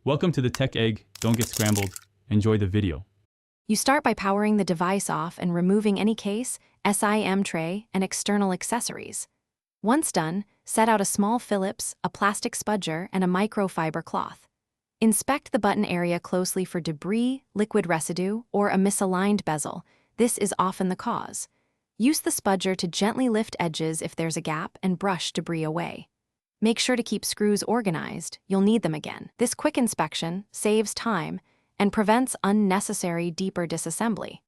Welcome to the Tech Egg. Don't get scrambled. Enjoy the video. You start by powering the device off and removing any case, SIM tray, and external accessories. Once done, set out a small Phillips, a plastic spudger, and a microfiber cloth. Inspect the button area closely for debris, liquid residue, or a misaligned bezel. This is often the cause. Use the spudger to gently lift edges if there's a gap and brush debris away. Make sure to keep screws organized, you'll need them again. This quick inspection saves time and prevents unnecessary deeper disassembly.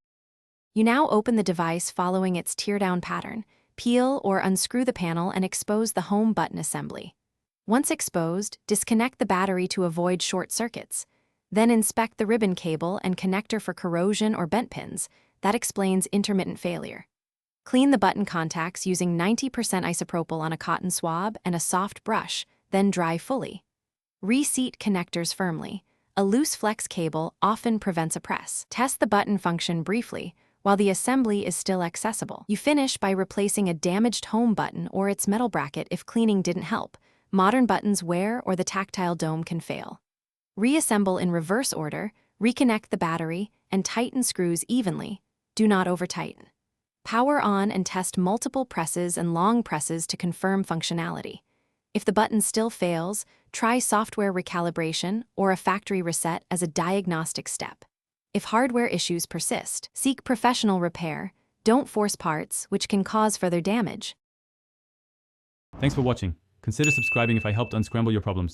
You now open the device following its teardown pattern. Peel or unscrew the panel and expose the home button assembly. Once exposed, disconnect the battery to avoid short circuits. Then inspect the ribbon cable and connector for corrosion or bent pins. That explains intermittent failure. Clean the button contacts using 90% isopropyl on a cotton swab and a soft brush, then dry fully. Reseat connectors firmly. A loose flex cable often prevents a press. Test the button function briefly while the assembly is still accessible. You finish by replacing a damaged home button or its metal bracket if cleaning didn't help. Modern buttons wear or the tactile dome can fail. Reassemble in reverse order, reconnect the battery, and tighten screws evenly. Do not over-tighten. Power on and test multiple presses and long presses to confirm functionality. If the button still fails, try software recalibration or a factory reset as a diagnostic step. If hardware issues persist, seek professional repair. Don't force parts, which can cause further damage. Thanks for watching. Consider subscribing if I helped unscramble your problems.